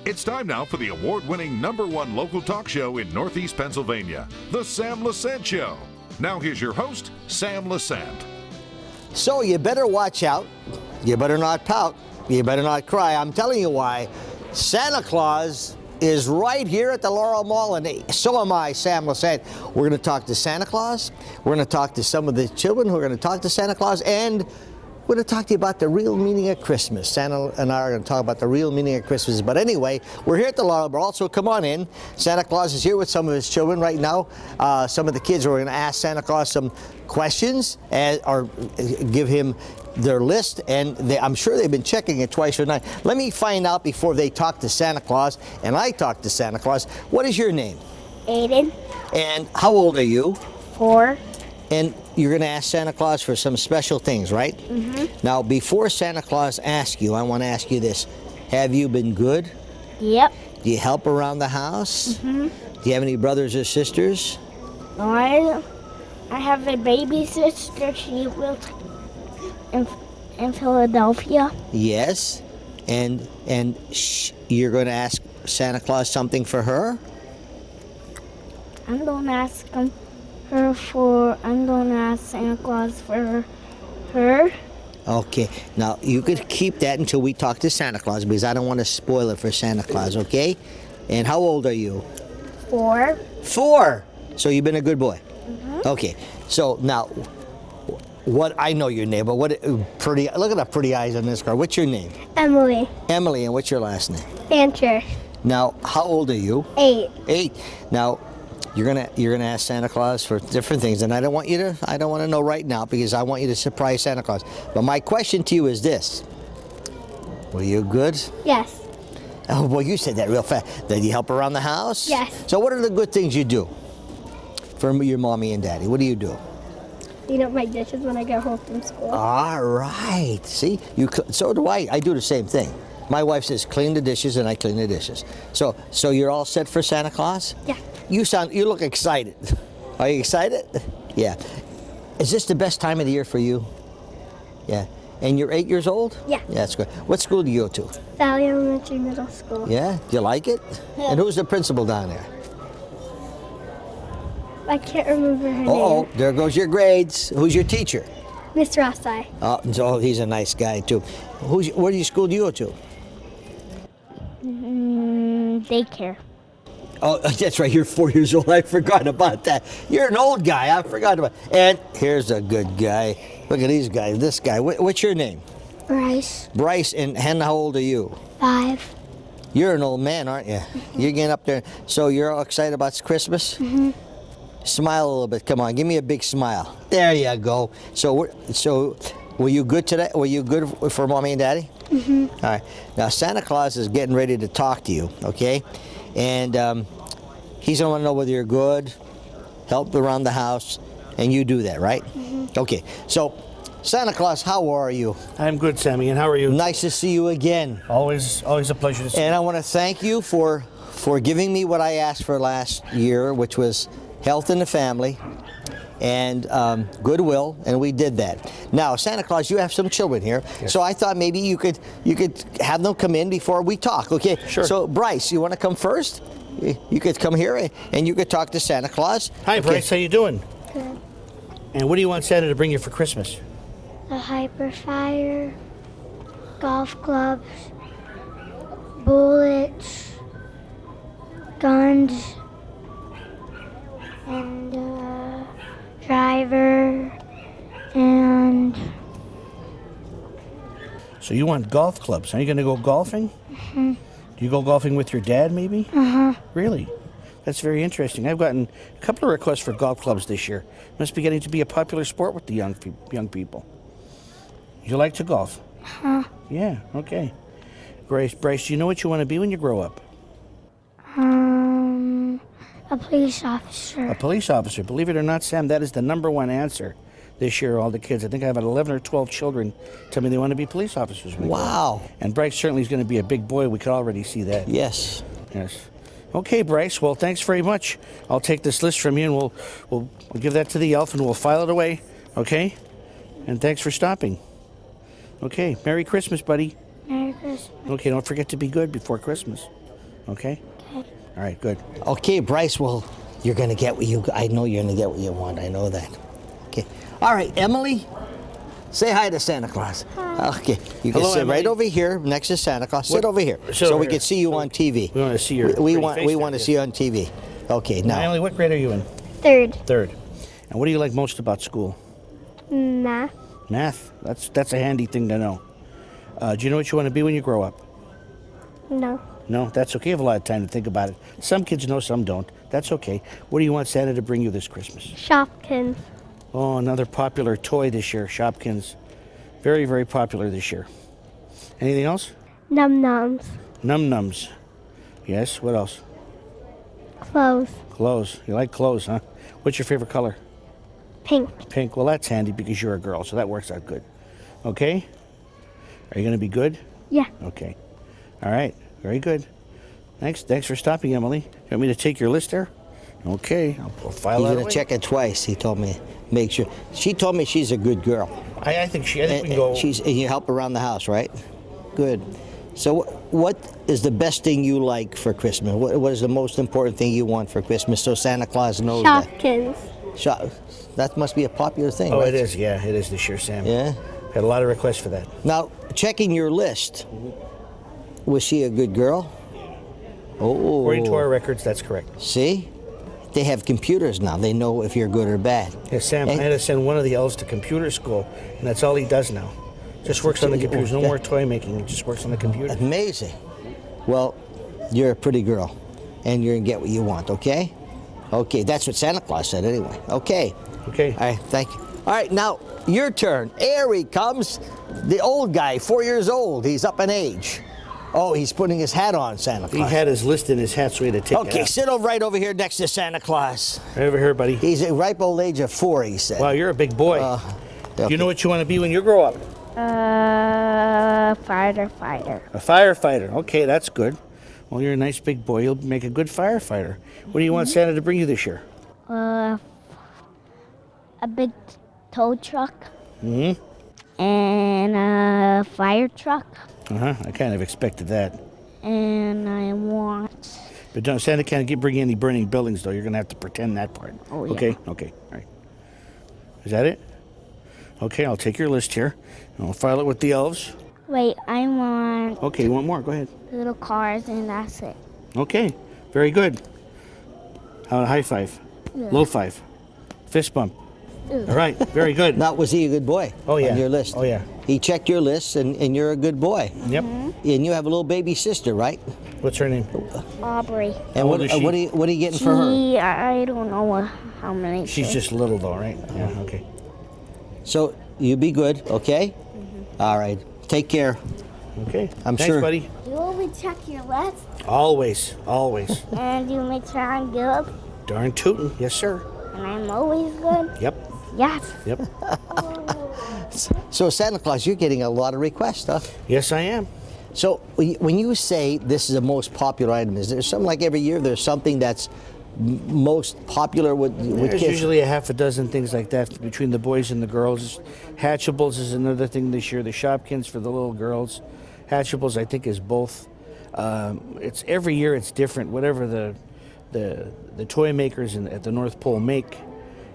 It's time now for the award-winning #1 local talk show in Northeast Pennsylvania, The Sam Lesante Show. Now here's your host, Sam Lesante. So you better watch out. You better not pout. You better not cry. I'm telling you why. Santa Claus is right here at the Laurel Mall, and so am I, Sam Lesante. We're going to talk to Santa Claus. We're going to talk to some of the children who are going to talk to Santa Claus, and we're going to talk to you about the real meaning of Christmas. Santa and I are going to talk about the real meaning of Christmas. But anyway, we're here at the Laurel Mall, so come on in. Santa Claus is here with some of his children right now. Some of the kids are going to ask Santa Claus some questions or give him their list, and I'm sure they've been checking it twice a night. Let me find out before they talk to Santa Claus, and I talk to Santa Claus. What is your name? Aiden. And how old are you? 4. And you're going to ask Santa Claus for some special things, right? Mm-hmm. Now, before Santa Claus asks you, I want to ask you this. Have you been good? Yep. Do you help around the house? Mm-hmm. Do you have any brothers or sisters? No, I have a baby sister. She lives in Philadelphia. Yes. And you're going to ask Santa Claus something for her? I'm going to ask Santa Claus for her. Okay. Now, you could keep that until we talk to Santa Claus because I don't want to spoil it for Santa Claus, okay? And how old are you? 4. 4. So you've been a good boy. Mm-hmm. Okay. So now, I know your name, but look at the pretty eyes on this card. What's your name? Emily. Emily, and what's your last name? Fancher. Now, how old are you? 8. 8. Now, you're gonna ask Santa Claus for different things, and I don't want to know right now because I want you to surprise Santa Claus. But my question to you is this: were you good? Yes. Oh, well, you said that real fast. Did you help around the house? Yes. So, what are the good things you do for your mommy and daddy? What do you do? Clean up my dishes when I get home from school. All right. See, so do I. I do the same thing. My wife says clean the dishes, and I clean the dishes. So you're all set for Santa Claus? Yeah. You look excited. Are you excited? Yeah. Is this the best time of the year for you? Yeah. And you're 8 years old? Yeah. Yeah, that's good. What school do you go to? Valley Elementary Middle School. Yeah? Do you like it? Yeah. And who's the principal down there? I can't remember her Oh, name. there goes your grades. Who's your teacher? Miss Rossai. Oh, so he's a nice guy too. What school do you go to? Daycare. Oh, that's right. You're 4 years old. I forgot about that. You're an old guy. I forgot about. And here's a good guy. Look at these guys. This guy. What's your name? Bryce. Bryce. And how old are you? 5. You're an old man, aren't you? You're getting up there. So you're all excited about Christmas? Mm-hmm. Smile a little bit. Come on. Give me a big smile. There you go. So were you good today? Were you good for mommy and daddy? Mm-hmm. All right. Now Santa Claus is getting ready to talk to you. Okay. And he's going to want to know whether you're good, help around the house, and you do that, right? Mm-hmm. Okay. So, Santa Claus, how are you? I'm good, Sammy, and how are you? Nice to see you again. Always a pleasure to see you. And I want to thank you for giving me what I asked for last year, which was health in the family and goodwill, and we did that. Now, Santa Claus, you have some children here, yes. So I thought maybe you could have them come in before we talk, okay? Sure. So, Bryce, you want to come first? You could come here, and you could talk to Santa Claus. Hi, okay. Bryce, how you doing? Good. And what do you want Santa to bring you for Christmas? A hyperfire, golf clubs, bullets, guns, and driver, and... So you want golf clubs. Are you going to go golfing? Mm-hmm. Do you go golfing with your dad, maybe? Uh-huh. Really? That's very interesting. I've gotten a couple of requests for golf clubs this year. Must be getting to be a popular sport with the young people. You like to golf? Uh-huh. Yeah, okay. Bryce, do you know what you want to be when you grow up? A police officer. A police officer. Believe it or not, Sam, that is the #1 answer this year, all the kids. I think I have 11 or 12 children tell me they want to be police officers. Wow. And Bryce certainly is going to be a big boy. We could already see that. Yes. Yes. Okay, Bryce. Well, thanks very much. I'll take this list from you, and we'll give that to the elf, and we'll file it away. Okay? And thanks for stopping. Okay. Merry Christmas, buddy. Merry Christmas. Okay, don't forget to be good before Christmas. Okay? Okay. All right, good. Okay, Bryce, well, you're going to get what you... I know you're going to get what you want. I know that. Okay. All right, Emily, say hi to Santa Claus. Hi. Okay. You can Hello, sit Emily. right over here next to Santa Claus. Sit over here Sit so over we here. can see you on TV. We want to see your We pretty want face we there, want to yes. see you on TV. Okay, now. Emily, what grade are you in? Third. Third. And what do you like most about school? Math. Math. That's a handy thing to know. Do you know what you want to be when you grow up? No. No, that's okay. You have a lot of time to think about it. Some kids know, some don't. That's okay. What do you want Santa to bring you this Christmas? Shopkins. Oh, another popular toy this year, Shopkins. Very, very popular this year. Anything else? Num Nums. Num Nums. Yes, what else? Clothes. Clothes. You like clothes, huh? What's your favorite color? Pink. Pink. Well, that's handy because you're a girl, so that works out good. Okay? Are you going to be good? Yeah. Okay. All right. Very good. Thanks for stopping, Emily. You want me to take your list there? Okay. I'll file He's that going away. to check it twice. He told me. Make sure. She told me she's a good girl. I think we can go. And you help around the house, right? Good. So what is the best thing you like for Christmas? What is the most important thing you want for Christmas so Santa Claus knows Shopkins. that? That must be a popular thing, Oh, right? it is. Yeah, it is this year, Sam. Yeah? Had a lot of requests for that. Now, checking your list, was she a good girl? Oh. According to our records, that's correct. See? They have computers now. They know if you're good or bad. Yeah, Sam, And- I had to send one of the elves to computer school, and that's all he does now. Just works on the computers. No more toy making. He just works on the computer. Amazing. Well, you're a pretty girl, and you're going to get what you want, okay? Okay, that's what Santa Claus said anyway. Okay. Okay. All right, thank you. All right, now, your turn. Here he comes. The old guy, 4 years old. He's up in age. Oh, he's putting his hat on, Santa He Claus. had his list in his hat, so he had to take it Okay, out. sit right over here next to Santa Claus. Right over here, buddy. He's a ripe old age of 4, he said. Wow, you're a big boy. Do okay. you know what you want to be when you grow up? Firefighter. A firefighter. Okay, that's good. Well, you're a nice big boy. You'll make a good firefighter. What do you want Santa to bring you this year? A big tow truck. Mm-hmm. And a fire truck. Uh-huh. I kind of expected that. And I want... But don't, Santa can't bring you any burning buildings, though. You're going to have to pretend that part. Oh, yeah. Okay? Okay. All right. Is that it? Okay, I'll take your list here. And I'll file it with the elves. Wait, I want Okay, you want more? Go ahead. little cars and that's it. Okay. Very good. How a high five? Low five? Fist bump? All right. Very good. Now, was he a good boy? Oh, yeah. On your list? Oh, yeah. He checked your list, and you're a good boy. Yep. And you have a little baby sister, right? What's her name? Aubrey. And old is she? what are you getting for her? I don't know how many. She's just little, though, right? Yeah, okay. So you be good, okay? All right. Take care. Okay. I'm Thanks, sure- buddy. You always check your list Always. Always. and you make sure I'm good Darn tootin'. Yes, sir. and I'm always good. Yep. Yes. Yep. So Santa Claus, you're getting a lot of requests, huh? Yes, I am. So when you say this is the most popular item, is there something like every year there's something that's most popular with There's kids? usually a half a dozen things like that between the boys and the girls. Hatchables is another thing this year. The Shopkins for the little girls. Hatchables, I think, is both. It's every year it's different. Whatever the toy makers at the North Pole make,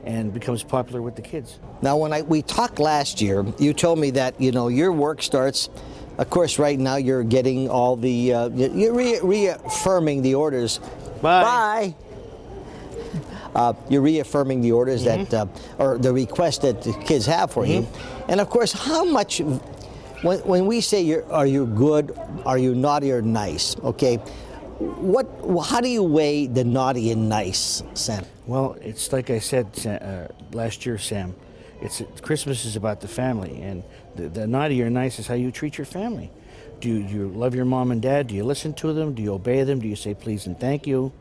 and becomes popular with the kids. Now, when we talked last year, you told me that your work starts. Of course, right now you're getting all the you're reaffirming the orders. Bye. You're reaffirming the orders that or the request that the kids have for you, and of course, how much. When we say are you good, are you naughty or nice? Okay, how do you weigh the naughty and nice, Sam? Well, it's like I said last year, Sam. Christmas is about the family, and the naughty or nice is how you treat your family. Do you love your mom and dad? Do you listen to them? Do you obey them? Do you say please and thank you?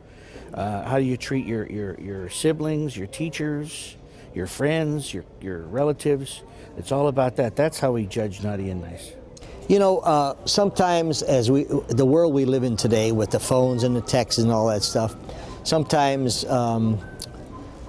How do you treat your siblings, your teachers, your friends, your relatives? It's all about that. That's how we judge naughty and nice. Sometimes the world we live in today with the phones and the texts and all that stuff, sometimes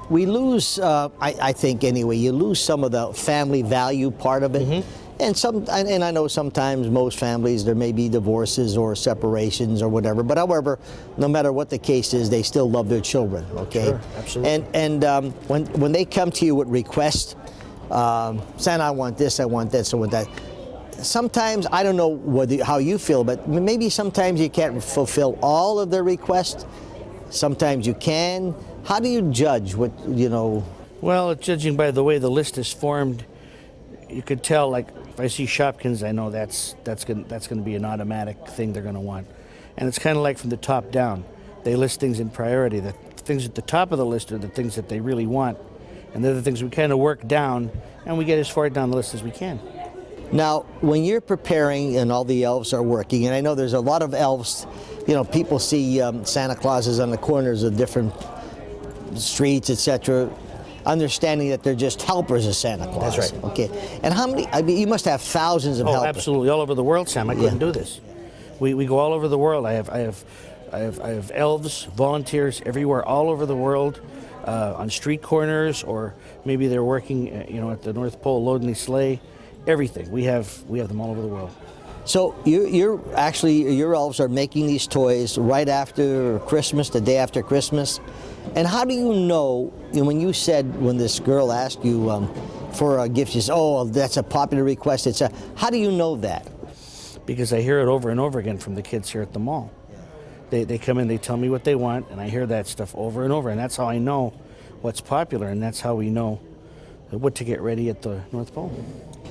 we lose, I think anyway, you lose some of the family value part of it. And I know sometimes most families there may be divorces or separations or whatever. But however, no matter what the case is, they still love their children. Okay. Sure, absolutely. And when they come to you with requests, Santa, I want this, I want that, sometimes, I don't know how you feel, but maybe sometimes you can't fulfill all of their requests. Sometimes you can. How do you judge what, Well, judging by the way the list is formed, you could tell, like, if I see Shopkins, I know that's going to be an automatic thing they're going to want. And it's kind of like from the top down. They list things in priority. The things at the top of the list are the things that they really want. And they're the things we kind of work down, and we get as far down the list as we can. Now, when you're preparing and all the elves are working, and I know there's a lot of elves, people see Santa Clauses on the corners of different streets, etc., understanding that they're just helpers of Santa Claus. That's right. Okay. And how many, you must have thousands of helpers. Absolutely. All over the world, Sam. I couldn't do this. We go all over the world. I have elves, volunteers everywhere, all over the world, on street corners, or maybe they're working, at the North Pole, loading the sleigh. Everything. We have them all over the world. So your elves are making these toys right after Christmas, the day after Christmas. And how do you know, when this girl asked you for a gift, she says, oh, that's a popular request, how do you know that? Because I hear it over and over again from the kids here at the mall. They come in, they tell me what they want, and I hear that stuff over and over, and that's how I know what's popular, and that's how we know what to get ready at the North Pole.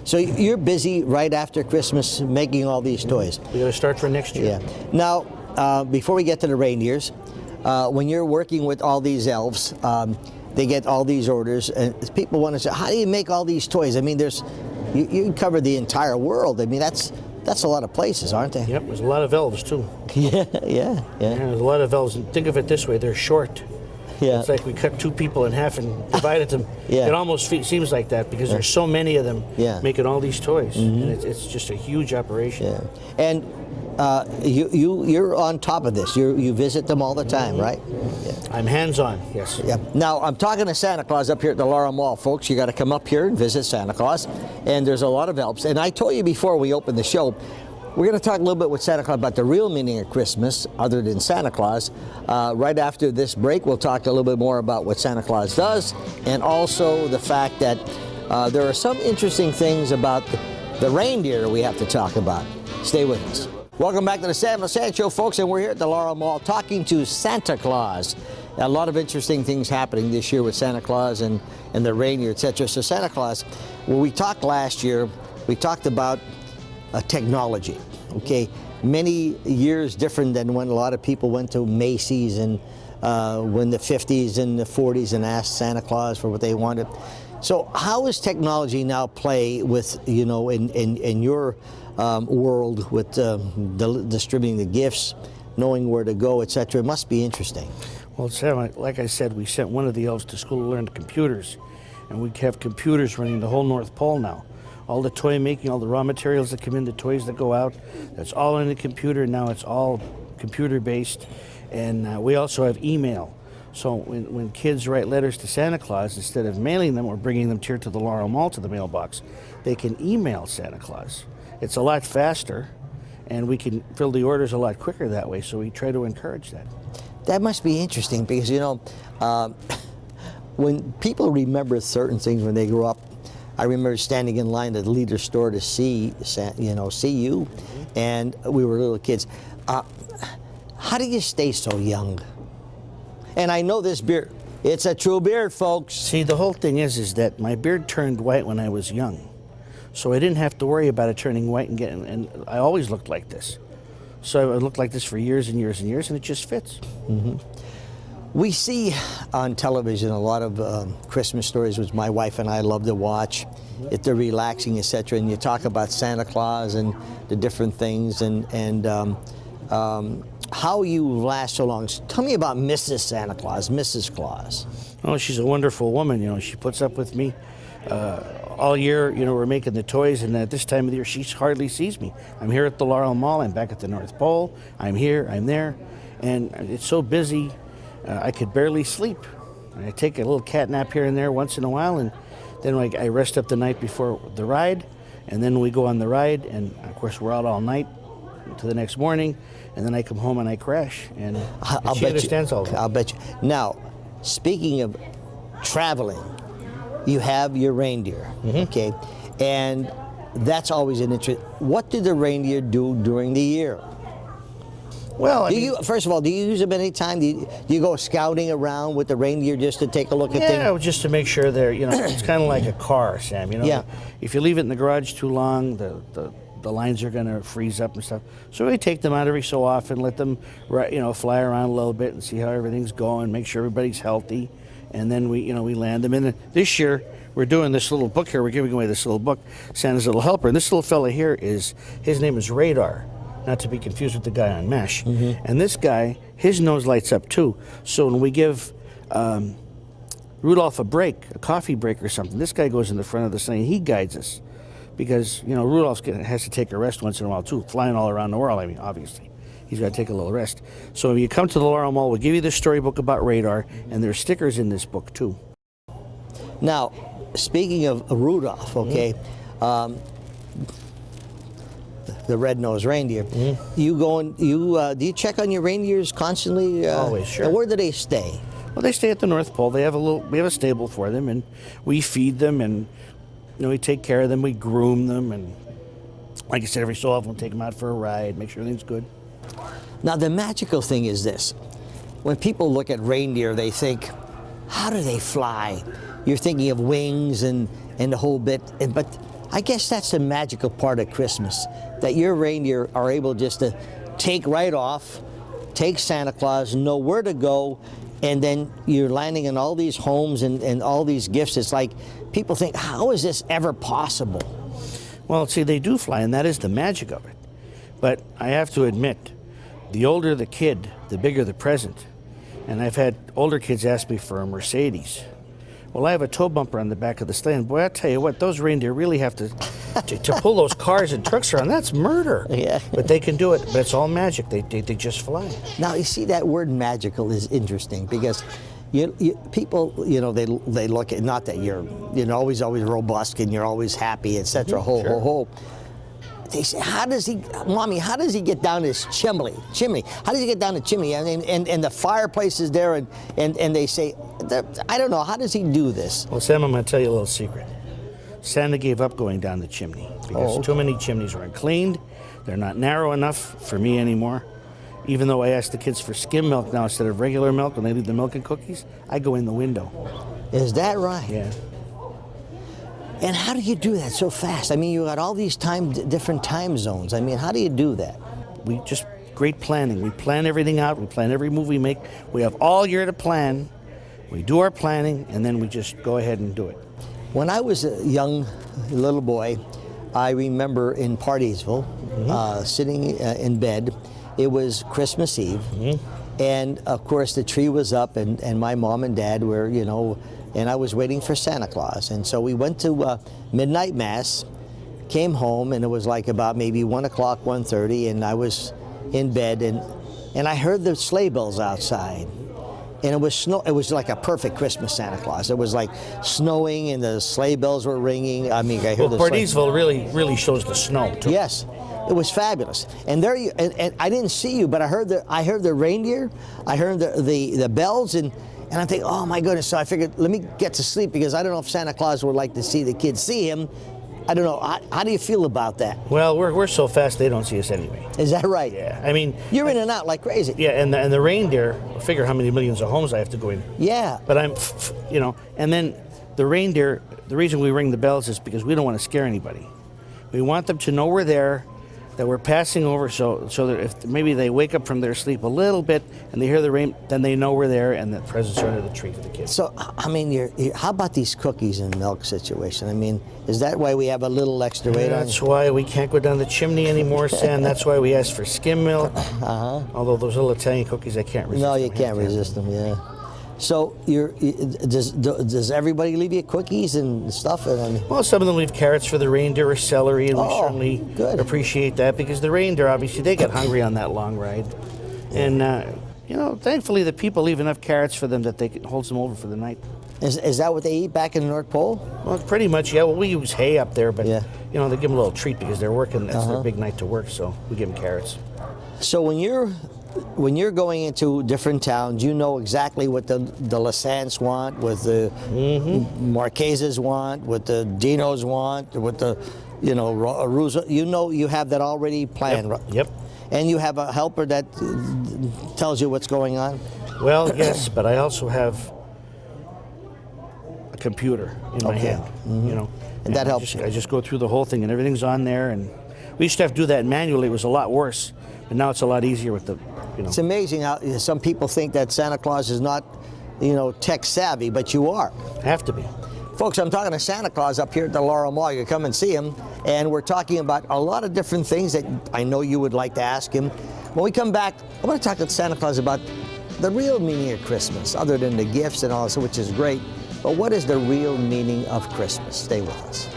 So you're busy right after Christmas making all these toys. We got to start for next year. Yeah. Now, before we get to the reindeers, when you're working with all these elves, they get all these orders, and people want to say, how do you make all these toys? I mean, you cover the entire world. I mean, that's a lot of places, aren't they? Yep, there's a lot of elves too. Yeah. There's a lot of elves, and think of it this way, they're short. Yeah. It's like we cut two people in half and divided them. Yeah. It almost seems like that because there's so many of them making all these toys. Mm-hmm. And it's just a huge operation. Yeah. And you're on top of this. You visit them all the time, right? Yeah. I'm hands-on, yes. Yeah. Now, I'm talking to Santa Claus up here at the Laurel Mall. Folks, you got to come up here and visit Santa Claus. And there's a lot of elves. And I told you before we opened the show, we're going to talk a little bit with Santa Claus about the real meaning of Christmas, other than Santa Claus. Right after this break, we'll talk a little bit more about what Santa Claus does, and also the fact that there are some interesting things about the reindeer we have to talk about. Stay with us. Welcome back to the Sam Lesante Show, folks, and we're here at the Laurel Mall talking to Santa Claus. A lot of interesting things happening this year with Santa Claus and the reindeer, etc. So Santa Claus, when we talked last year, we talked about technology, okay? Many years different than when a lot of people went to Macy's and when the 50s and the 40s and asked Santa Claus for what they wanted. So how does technology now play with, in your world with distributing the gifts, knowing where to go, etc.? It must be interesting. Well, Sam, like I said, we sent one of the elves to school to learn computers, and we have computers running the whole North Pole now. All the toy making, all the raw materials that come in, the toys that go out, that's all in the computer. Now it's all computer-based. And we also have email. So when kids write letters to Santa Claus, instead of mailing them or bringing them here to the Laurel Mall to the mailbox, they can email Santa Claus. It's a lot faster, and we can fill the orders a lot quicker that way, so we try to encourage that. That must be interesting because, when people remember certain things when they grow up, I remember standing in line at the Leader store to see you, and we were little kids. How do you stay so young? And I know this beard, it's a true beard, folks. See, the whole thing is that my beard turned white when I was young, so I didn't have to worry about it turning white and I always looked like this. So I looked like this for years and years and years, and it just fits. Mm-hmm. We see on television a lot of Christmas stories, which my wife and I love to watch. If they're relaxing, etc. And you talk about Santa Claus and the different things and how you last so long. Tell me about Mrs. Santa Claus, Mrs. Claus. Oh, she's a wonderful woman. She puts up with me all year. We're making the toys, and at this time of the year, she hardly sees me. I'm here at the Laurel Mall. I'm back at the North Pole. I'm here. I'm there, and it's so busy. I could barely sleep. I take a little cat nap here and there once in a while, and then I rest up the night before the ride, and then we go on the ride, and of course we're out all night to the next morning, and then I come home and I crash, and she understands all of it. I'll bet you. Now, speaking of traveling, you have your reindeer, okay, and that's always an interest. What do the reindeer do during the year? Well, First of all, do you use them any time? Do you go scouting around with the reindeer just to take a look at things? Yeah, just to make sure they're, it's kind of like a car, Sam. Yeah. If you leave it in the garage too long, the lines are going to freeze up and stuff. So we take them out every so often, let them, fly around a little bit and see how everything's going, make sure everybody's healthy, and then we land them. And this year we're doing this little book here. We're giving away this little book, Santa's Little Helper. And this little fella here his name is Radar. Not to be confused with the guy on MASH. And this guy, his nose lights up too. So when we give Rudolph a coffee break or something, this guy goes in the front of the sleigh and he guides us. Because, Rudolph has to take a rest once in a while too, flying all around the world, obviously. He's got to take a little rest. So if you come to the Laurel Mall, we'll give you this storybook about Radar, and there's stickers in this book too. Now, speaking of Rudolph, okay, the red-nosed reindeer. Do you check on your reindeers constantly? Always, sure. And where do they stay? Well, they stay at the North Pole. We have a stable for them, and we feed them, and we take care of them. We groom them, and like I said, every so often we'll take them out for a ride, make sure everything's good. Now, the magical thing is this: when people look at reindeer, they think, "How do they fly?" You're thinking of wings and the whole bit, but I guess that's the magical part of Christmas, that your reindeer are able just to take right off, take Santa Claus, know where to go, and then you're landing in all these homes and all these gifts. It's like people think, how is this ever possible? Well, see, they do fly, and that is the magic of it. But I have to admit, the older the kid, the bigger the present. And I've had older kids ask me for a Mercedes. Well, I have a tow bumper on the back of the sleigh, and boy, I tell you what, those reindeer really have to pull those cars and trucks around. That's murder. Yeah. But they can do it. But it's all magic. They just fly. Now, you see, that word magical is interesting because people, they look at, not that you're always robust and you're always happy, etc. Ho. They say, Mommy, how does he get down this chimney? How does he get down the chimney? And the fireplace is there, and they say, I don't know, how does he do this? Well, Sam, I'm going to tell you a little secret. Santa gave up going down the chimney because too many chimneys weren't cleaned. They're not narrow enough for me anymore. Even though I ask the kids for skim milk now instead of regular milk when they leave the milk and cookies, I go in the window. Is that right? Yeah. And how do you do that so fast? I mean, you got all these different time zones. I mean, how do you do that? We just, great planning. We plan everything out. We plan every move we make. We have all year to plan. We do our planning, and then we just go ahead and do it. When I was a young little boy, I remember in Partysville, sitting in bed. It was Christmas Eve, and of course the tree was up, and my mom and dad were, and I was waiting for Santa Claus. And so we went to midnight mass, came home, and it was like about maybe 1 o'clock, 1:30, and I was in bed, and I heard the sleigh bells outside. And it was snow. It was like a perfect Christmas Santa Claus. It was like snowing, and the sleigh bells were ringing. I mean, I heard Partysville really shows the snow too. Yes, it was fabulous. And there you, and I didn't see you, but I heard the reindeer. I heard the bells, and I'm thinking, oh my goodness. So I figured, let me get to sleep because I don't know if Santa Claus would like to see the kids see him. I don't know. How do you feel about that? Well, we're so fast they don't see us anyway. Is that right? Yeah. I mean, you're in and out like crazy. Yeah, and the reindeer. Figure how many millions of homes I have to go in. Yeah. But and then the reindeer. The reason we ring the bells is because we don't want to scare anybody. We want them to know we're there, that we're passing over, so that if maybe they wake up from their sleep a little bit and they hear the rain, then they know we're there and that presents are under the tree for the kids. So, I mean, how about these cookies and milk situation? I mean, is that why we have a little extra weight on? That's why we can't go down the chimney anymore, Sam. That's why we ask for skim milk. Although those little Italian cookies, I can't resist. No, you can't resist them. Yeah. So, does everybody leave you cookies and stuff? Well, some of them leave carrots for the reindeer or celery, and we certainly appreciate that because the reindeer, obviously, they get hungry on that long ride. And, thankfully, the people leave enough carrots for them that they can hold them over for the night. Is that what they eat back in the North Pole? Well, pretty much, yeah. Well, we use hay up there, but Yeah. you know, they give them a little treat because they're working. That's their big night to work, so we give them carrots. So when you're going into different towns, you know exactly what the Lesantes want, what the Marqueses want, what the Dinos want, what the Arusa. You know, you have that already planned. Yep. Right? Yep. And you have a helper that tells you what's going on. Well, yes, but I also have a computer in my hand. You know, And that helps you. I just go through the whole thing, and everything's on there. And we used to have to do that manually. It was a lot worse, but now it's a lot easier with the. It's amazing how some people think that Santa Claus is not, tech savvy, but you are. Have to be. Folks, I'm talking to Santa Claus up here at the Laurel Mall. You can come and see him, and we're talking about a lot of different things that I know you would like to ask him. When we come back, I want to talk to Santa Claus about the real meaning of Christmas, other than the gifts and all this, which is great. But what is the real meaning of Christmas? Stay with us.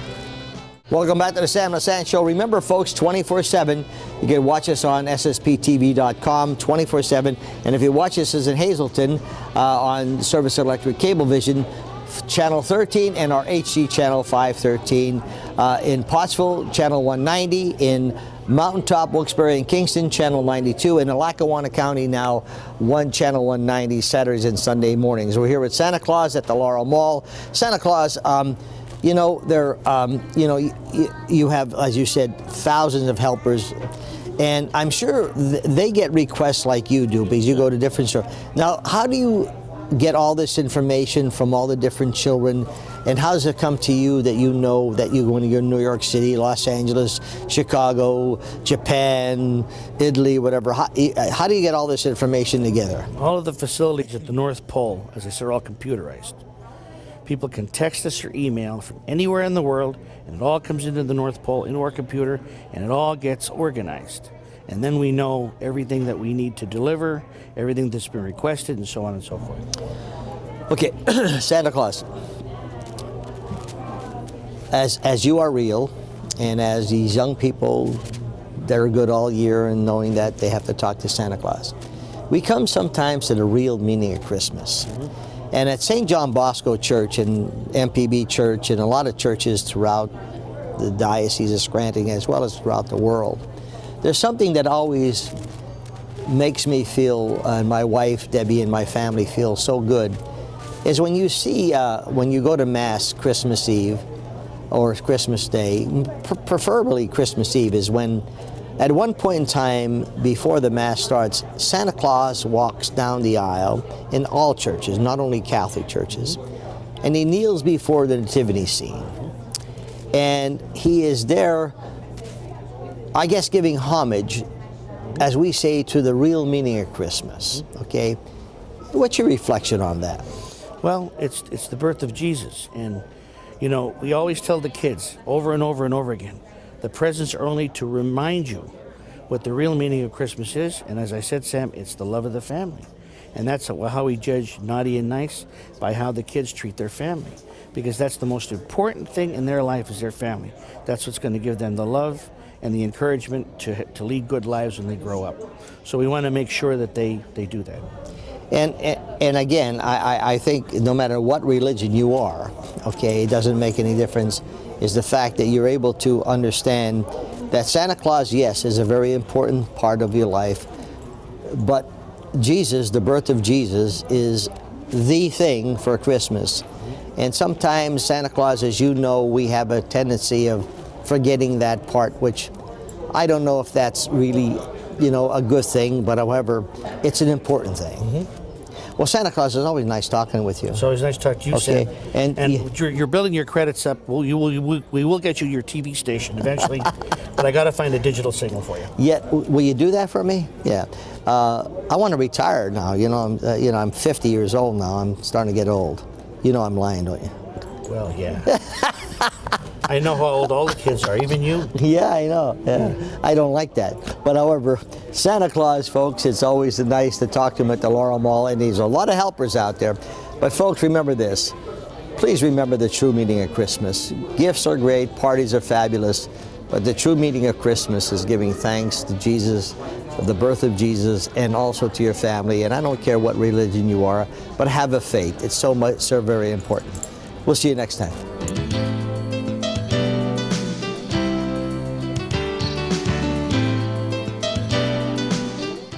Welcome back to the Sam Lesante Show. Remember, folks, 24/7, you can watch us on ssptv.com 24/7. And if you watch us as in Hazleton on Service Electric Cablevision, Channel 13 and our HD channel 513. In Pottsville, Channel 190. In Mountaintop, Wilkes-Barre, and Kingston, Channel 92. In Lackawanna County now, Channel 190, Saturdays and Sunday mornings. We're here with Santa Claus at the Laurel Mall. Santa Claus, you have, as you said, thousands of helpers. And I'm sure they get requests like you do because you go to different stores. Now, how do you get all this information from all the different children, and how does it come to you that you know that you're going to go to New York City, Los Angeles, Chicago, Japan, Italy, whatever? How do you get all this information together? All of the facilities at the North Pole, as I said, are all computerized. People can text us or email from anywhere in the world, and it all comes into the North Pole, into our computer, and it all gets organized. And then we know everything that we need to deliver, everything that's been requested, and so on and so forth. Okay, Santa Claus, as you are real, and as these young people that are good all year and knowing that they have to talk to Santa Claus, we come sometimes to the real meaning of Christmas. And at St. John Bosco Church and MPB Church and a lot of churches throughout the Diocese of Scranton as well as throughout the world, there's something that always makes me feel, and my wife, Debbie, and my family feel so good, is when you see, when you go to Mass Christmas Eve or Christmas Day, preferably Christmas Eve, is when at one point in time before the Mass starts, Santa Claus walks down the aisle in all churches, not only Catholic churches, and he kneels before the nativity scene. And he is there, I guess, giving homage, as we say, to the real meaning of Christmas, okay? What's your reflection on that? Well, it's the birth of Jesus, and we always tell the kids over and over and over again, the presents are only to remind you what the real meaning of Christmas is, and as I said, Sam, it's the love of the family. And that's how we judge naughty and nice, by how the kids treat their family, because that's the most important thing in their life is their family. That's what's going to give them the love and the encouragement to lead good lives when they grow up. So we want to make sure that they do that. And again, I think no matter what religion you are, okay, it doesn't make any difference, is the fact that you're able to understand that Santa Claus, yes, is a very important part of your life, but Jesus, the birth of Jesus, is the thing for Christmas. And sometimes Santa Claus, as you know, we have a tendency of forgetting that part, which I don't know if that's really, a good thing, but however, it's an important thing. Well, Santa Claus, it's always nice talking with you. It's always nice talking to you, okay. Sam. And you're building your credits up. We will get you your TV station eventually, but I got to find a digital signal for you. Yeah, will you do that for me? Yeah. I want to retire now. I'm 50 years old now. I'm starting to get old. You know I'm lying, don't you? Well, yeah. I know how old all the kids are, even you. Yeah, I know. Yeah. I don't like that. But however, Santa Claus, folks, it's always nice to talk to him at the Laurel Mall, and there's a lot of helpers out there. But folks, remember this. Please remember the true meaning of Christmas. Gifts are great, parties are fabulous, but the true meaning of Christmas is giving thanks to Jesus the birth of Jesus and also to your family. And I don't care what religion you are, but have a faith. It's so very important. We'll see you next time.